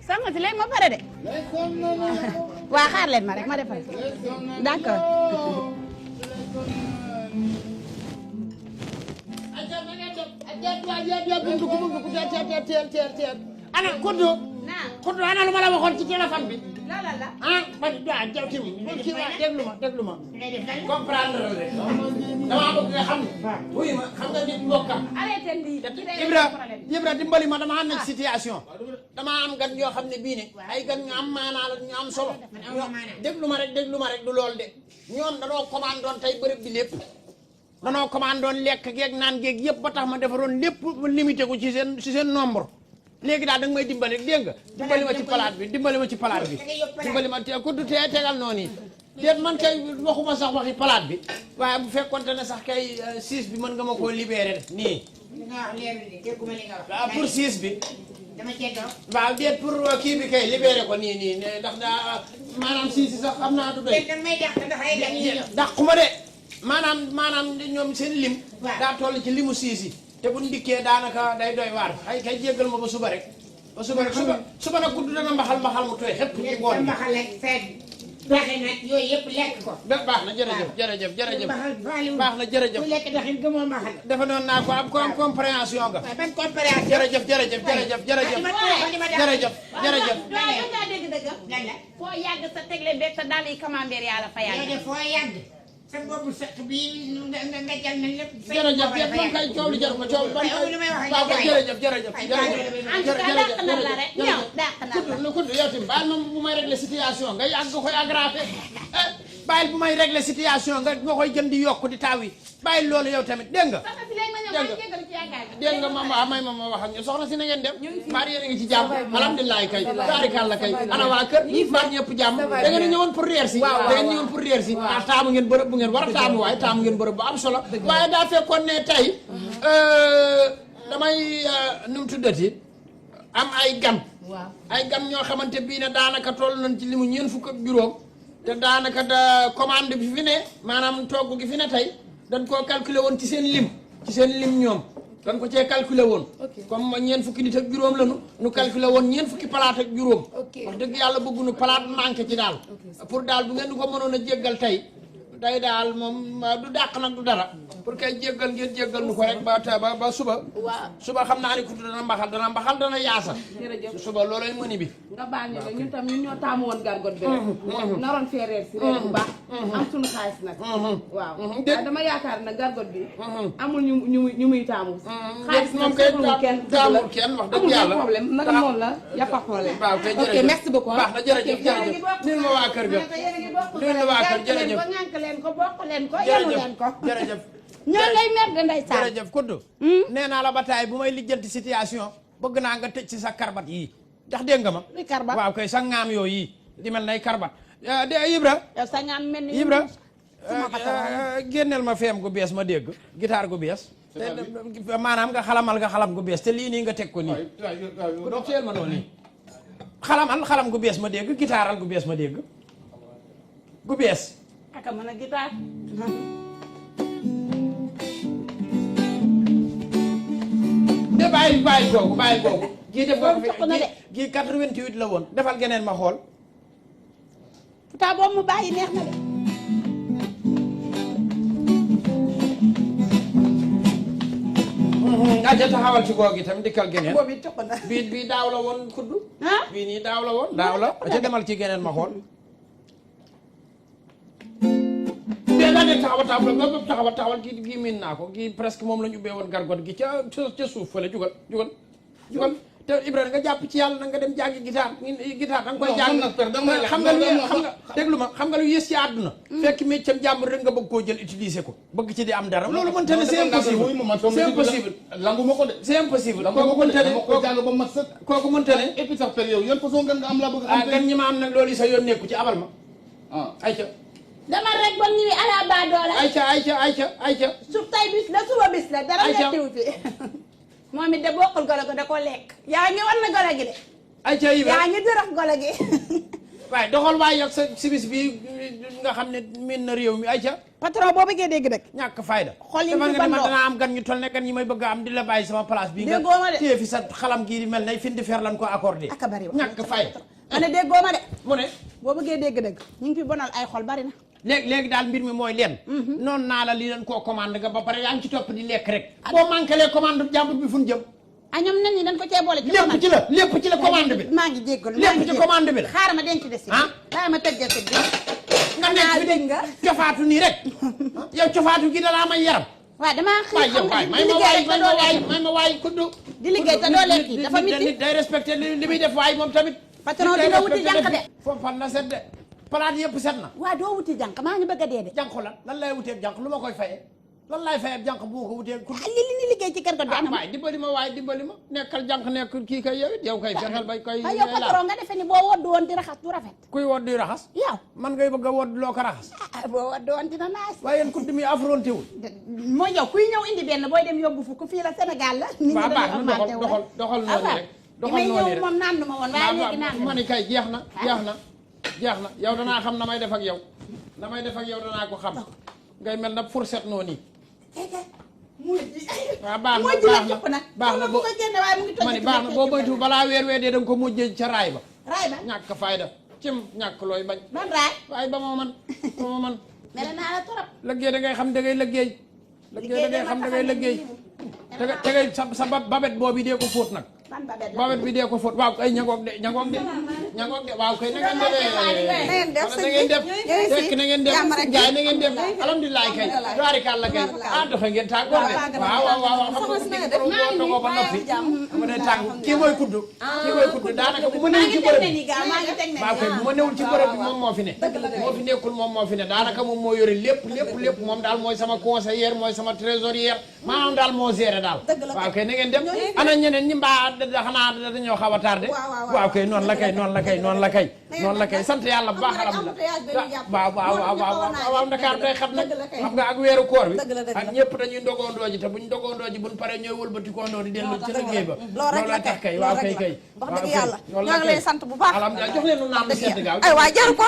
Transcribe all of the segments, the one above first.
sanga si léegi ma pare de. waa xaar leen ma rek ma defal. d'accord. ana Koudou ana lu ma la waxoon ci téléphone bi. la ah man ah jaw kii déglu ma comprendre rek damaa bëgg nga xam ne. wuy ma xam nga nit mbokkam. arrêté lii. Ibra dimbali ma dama am nag situation. dama am gan yoo xam ne bii ne. ay gan ñu am maanaa la ñu am solo. déglu ma rek du lool de. ñoom danoo commandoon tey bërëb bi lépp. danoo commandoon lekk geeg naan geeg yëpp ba tax ma defaroon lépp limité ko ci seen nombre. léegi daal da nga may dimbali dégg nga dimbali ma ci palaat bi dimbali ma te ku du tee tegal noonu yi déet man kay waxuma sax waxi palaat bi waaye bu fekkonte ne sax kay 6 bi mën nga ma koo libéré nii waaw pour 6 bi waaw déet pour kii bi kay libéré ko nii ndax daa maanaam 6 sax xam naa du doy dàquma de maanaam ñoom seen lim daa toll ci limu 6 yi te bu ñu dikkee daanaka day doy waar ay kay jéggal ma ba suba rek suba nag gudd dana mbaxal mu tooy xëpp ci bool bi mbaxal ak seet daxe nag yooyu yëpp lekk ko baax na jërëjëf baax na jërëjëf ku lekk daxin gëmoo mbaxal dafa doon naa ko am compréhension nga ban compréhension jërëjëf foo yàgg sa tegle beeg sa daal yi camembert yaa la fa yàgg foo yàgg sa boobu sëq bi nga jël na lépp jërëjëf man kay coow li jar ko coow ban jërëjëf en tout cas dàq na la rek ñëw dàq na la kudd yow tamit bàyyi ma bu may régler situation nga yàgg nga koy aggravé bàyyil bu may régler situation nga koy jëm di yokk di taaw yi bàyyil loolu yow tamit dégg nga dégg nga ma may ma wax ak ñu soxna si na ngeen dem mbaar yéen a ngi ci jàmm alhamdulilah kay barikàlla kay ana waa kër mbaar ñëpp jàmm da ngeen ñëwoon pour reer si taamu ngeen bërëb bu ngeen war a taamu waaye taamu ngeen bërëb bu am solo waaye daa fekkoon ne tey damay nu mu tuddati am ay gan ñoo xamante bii ne daanaka toll nañ ci limu ñeent fukk ak juróom te daanaka da commande bi fi ne maanaam togg gi fi ne tey dañ koo calculer woon ci seen lim ñoom dañ ko cee calculer woon comme ñeent fukki nit ak juróom lañu nu calculer woon ñeent fukki palaat ak juróom wax dëgg yàlla bëgguñu palaat manqué ci daal pour daal bu ngeen ko mënoon a jéggal tey daal moom du dàq nag du dara pour kay jéggal ngeen jéggal nu ko rek ba suba xam naa ni ku dana mbaxal dana yaasa suba loolay mëni bi nga baal ñu rek ñun tam ñun ñoo taamu woon gargot bi rek naroon fee reer si reer bu baax am suñu xaalis nag waaw dama yaakaar nag gargot bi amul ñu muy taamu xaalis moom kay taamul kenn wax dëgg yàlla problème nag noonu la yàppa problème waaw kay ok merci beaucoup baax na jërëjëf nil ma waa kër ga nil ma waa kër jërëjëf ko bokk leen ko yenu leen ko jërëjëf ñoo ngay mer de ndeysaan jërëjëf Koudou nee naa la ba taay bu may lijjanti situation bëgg naa nga tëj ci sa karbat yii ndax dégg nga ma luy karbat waaw kay sa ŋaam yooyu yi di mel nay karbat de Ibra yow sa ŋaam mel ni Ibra génneel ma feem gu bees ma dégg guitare gu bees te maanaam nga xalam gu bees te lii nii nga teg ko nii doo teel ma noonu nii xalam gu bees ma dégg guitaral gu bees ma dégg gu bees aka mën a guitare de bàyyi googu gii def gii 88 la woon defal geneen ma xool pourtant boobu mu bàyyi neex na de aja taxawal ci googu itam dikkal geneen boobu it na bii daaw la woon Koudou bii nii daaw la woon aja demal ci geneen ma xool de taxawal gi miin naa ko gi presque moom la ñu ubbee woon gargot gi ca suuf fële jugal te Ibrahima nga jàpp ci yàlla na nga dem jàngi guitare da nga koy jàng xam nga déglu ma xam nga lu yées ci àdduna fekk méccam jàmbur rek nga bëgg koo jël utiliser ko bëgg ci di am dara loolu mënta ne c'est impossible languma ko de c'est impossible kooku mënta ne ko jàng ba mat sëkk kooku mënta ne et puis sax per yow yan façon gan nga am laa bëgg am gan ñi ma am nag loolu sa yoon nekku ci abal ma ayca dama rek ba nuyu ala ba doole ayca suuf tay bis la suba bis la dara mettiwu fi moom it de bokkul golo gi da ko lekk yaa ngi war na golo gi de ayca yi yaa ngi dërëx golo gi waaye doxal waay ak sa sibis bi nga xam ne miin na réew mi ayca patron boo bëggee dégg dëgg ñàkk fayda xool yi dafa fi nga ne man bandoo danaa am gan ñu toll ne gan yi may bëgg a am di la bàyyi sama place bi nga déggoo ma de téye fi sa xalam gii di mel ne fin di fer lan ko accordé aka bari wax ñàkk fayda ma ne déggoo ma de mu ne boo bëggee dégg dëgg ñu ngi fi bonal ay xol bari na léegi daal mbir mi mooy leen noonu naa la li leen koo commande nga ba pare yaa ngi ci topp di lekk rek boo manqué les commande jàmbur bi fu ñu jëm ah ñoom nen ñi dañ ko cee boole ci lépp ci la commande bi maa ngi jéggalu lépp ci commande bi la xaaral ma denc des ah daa ma tëjjal tëj bi nga nekk fi de cofaatu nii rek yow cofaatu gi dalaa may yaram waaw damaa waay xam yow waay nga may di ma liggéey waay rek te doo lekk may ma waay kuddu di liggéey te doo lekk dafa miti nit day respecté li muy def waay moom tamit patron dina wuti jànq de foofal na set de palaat yëpp set na waaw doo wuti jànq maa ngi bëgg a dee de jànq lan lay wutee jànq lu ma koy fayee lan lay fayee jànq bu ma ko wutee ku li ni liggéey ci kër ga ah anam waay dimbali ma waay dimbali ma nekkal jànq nekk kii kay yow it yow kay fexeel bay koy yow patron nga defe ni boo woddu woon di raxas du rafet kuy wodd di raxas yow man ngay bëgg a wodd loo ko raxas boo woddu woon dina naas waaye yéen kudd mi affronté wul mooy yow kuy ñëw indi benn booy dem yóbbu fukk fii la Sénégal la nit ñi waaw baax dañu na augmenté wu doxal noonu rek doxal may noonu ñëw rek moom naan ma woon waaye léegi naan ma ni kay jeex na yow danaa xam na may def ak yow na may def ak yow danaa ko xam ngay mel na fourchette noonu yi waaw baax na baax na ma ni baax na boo moytu balaa weer dee da nga ko mujjee ca raay ba raay ba ñàkk fayda cim ñàkk looy bañ ban raay waaye ba moo man mere naa la trop liggéey da ngay xam da ngay liggéey da ngay xam da ngay liggéey te ngay sa babet boobu dee ko fóot nag babet bi dee ko fóot waaw kay ñangoog de waaw kay na ngeen def na ngeen def fekk na ngeen def gaay na ngeen def alhamdulilah kay tabaarikàlla kay doxe ngeen tàggoo de waaw xam nga dogoo ba noppi mu ne tàggu kii mooy kudd daanaka bu ma newul ci bërëb bi waaw kay bu ma newul ci bërëb bi moom moo fi ne moo fi nekkul moom moo fi ne daanaka moom moo yore lépp moom daal mooy sama conseillère mooy sama trésorière maanaam daal moo géré daal waaw kay na ngeen def ana ñeneen ñi mbaa xanaa dañoo xaw a tardé waaw kay noonu la kay sant yàlla bu baax alhamdulilah waaw Dakar day xat nag xam nga ak weeru koor bi ak ñëpp dañuy ndogondoo ji te buñ ndogondoo ji buñ paree ñooy wëlbatikondoo di dellu ci liggéey ba loolu tax kay waaw kay wax dëgg yàlla ñoo ngi lay sant bu baax alhamdulilah jox leen lu naan lu sedd gaaw ay waay jaru ko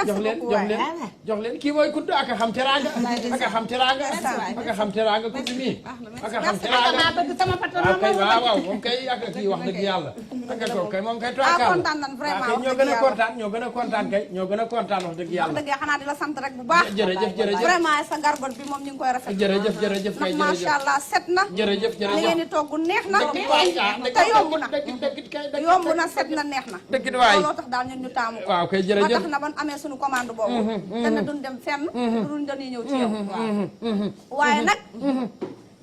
jox leen kii mooy kudd ak a xam teraanga kudd nii ak a xam teraanga waaw moom kay ak kii wax dëgg yàlla ak ko kay moom kay kontaan nañ vraiment ñoo gën a kontaan kay ñoo gën a kontaan wax dëgg yàlla wax dëgg xanaa di la sant rek bu baax jërëjëf vraiment sa gargot bi moom ñu ngi koy rafet jërëjëf kay ndax macha allah set na jërëjëf li ngeen di togg neex na te yomb na set na neex na looloo tax daal ñun ñu taamu ko waaw kay ba jërëjëf tax na ban amee suñu commande boobu dana duñ dem fenn duñ dañuy ñëw ci yow waaye nag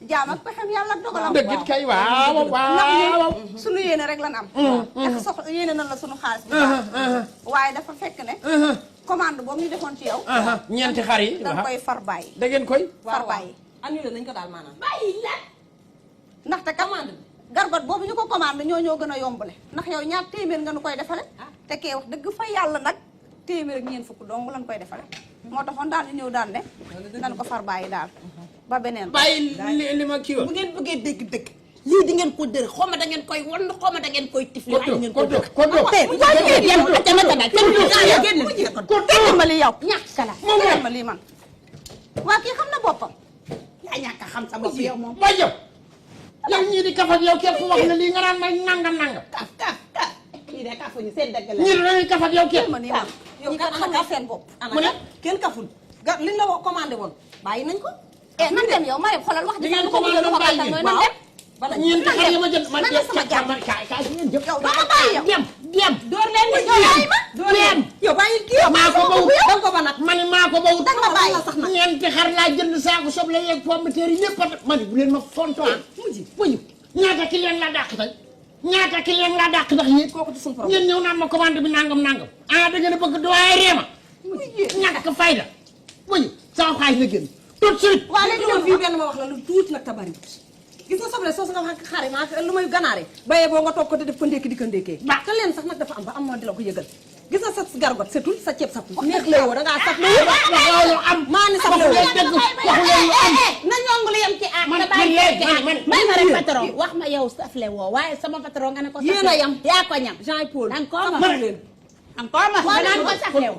jaam ak pexem yàlla ak dogalam dëggit kay waaw suñu yéene rek lan am ak sox yéene nan la suñu xaalis bi waaye dafa fekk ne commande boobu ñu defoon ci yow ñeenti xar yi dañ koy far bàyyi da ngeen koy far bàyyi annulé nañ ko daal maanaam bàyyi la ndaxte commande gargot boobu ñu ko commande ñoo gën a yombale ndax yow ñaar téeméer nga nu koy defale te kee wax dëgg fa yàlla nag téeméer ak ñeent fukk dong lañ koy defale moo taxoon daal ñu ñëw daal ne nan ko far bàyyi daal ba beneen bàyyi li ma kii bu ngeen bëggee dégg lii di ngeen ko dër xaw ma da ngeen koy wan xaw ma da ngeen koy tifli waaye ngeen ko dër ko dégg ma li yow ñàkk kala dégg ma lii man waa kii xam na boppam yaa ñàkk a xam sa bopp yow moom ba yow ñii di kaf ak yow képp wax na lii nga naan may nangam kaf ñii de kafuñu seen dëgg la ñii dañuy kaf ak yow képp ma nii man yow kat xam nga seen bopp mu ne kenn kaful liñ la wax commandé woon bàyyi nañ ko nan dem yow Marème xoolal wax di ngeen commandé woon bàyyi mooy nan dem bala ñeenti xar yi ma jël man nan sama jàmm kaay ngeen jëf yow dama bàyyi yow dem door leen ni dem yow bàyyi kii maa ko bawut danga ko ba nag ma ne maa ko bawut danga ma bàyyi sax nag ñeenti xar laa jënd saako soble yeeg pomme de terre yi lépp ma ne bu leen ma fontoon muñu ñaata client laa dàq tey ñaata client laa dàq ndax yéen kooku ci suñu problème ngeen ñëw naan ma commande bi nangam ah da ngeen a bëgg doy réema ñàkk fayda muñu sama xaalis la génn tout de suite waaw léegi ñoom fii benn ma wax la lu tuuti nag tabari gis nga soble soosu nga wax ak xar yi maa lu may ganaare bayee boo nga toog ko te def ko ndékki di ko ndékkee te leen sax nag dafa am ba am ma di la ko yëgal gis nga sa gargot setul sa ceeb satul neex la yow dangaa saf la loolu am maa ni saf la waxu leen dëgg waxu leen lu am na ñong li yam ci ak man da bàyyi léegi ci man may ma rek patron wax ma yow safle woo waaye sama patron nga ne ko Yéen a yam. yaa ko ñam Jean Paul danga ko sama ma leen encore ma danaan ko sax yow.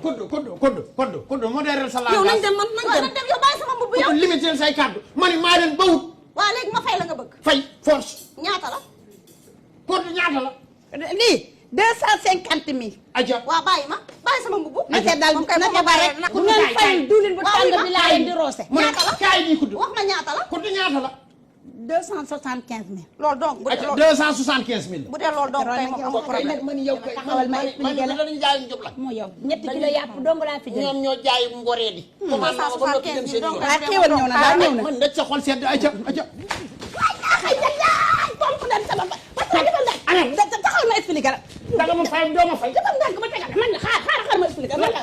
kudd modérer sa yow nañ langage. dem nañ dem yow bàyyi sama mbubb yow. kudd limiter say kàddu ma ni maa leen bawut waa léegi ma fay la nga bëgg. fay force. ñaata la. kudd ñaata la. lii 250 000. aja waa bàyyi ma bàyyi sama mbubb. na ca dal moom kay na bu ca ma bare paree bu ngeen fay diwlin bu tàng bi laa leen di roose. ñaata la kaay nii kudd. wax ma ñaata la. kudd ñaata la. 275 000. loolu donc bu dee aja loolu 275 000. bu dee loolu donc tey moom amul problème. man yow kay taxawal ma expliqué la dañu jaay njub la. moo yow ñetti kilo yàpp dong laa fi jël. ñoom ñoo jaay ngoree di. commande ma ba noppi dem seen yoon. ah xéwal ñëw na daal ñëw na. man nag sa xol sedd aja aja. pomp dem sama ba parce que defal ndànk. taxawal ma expliqué la. danga ma fay doo ma fay. defal ndànk ma tegal man xaar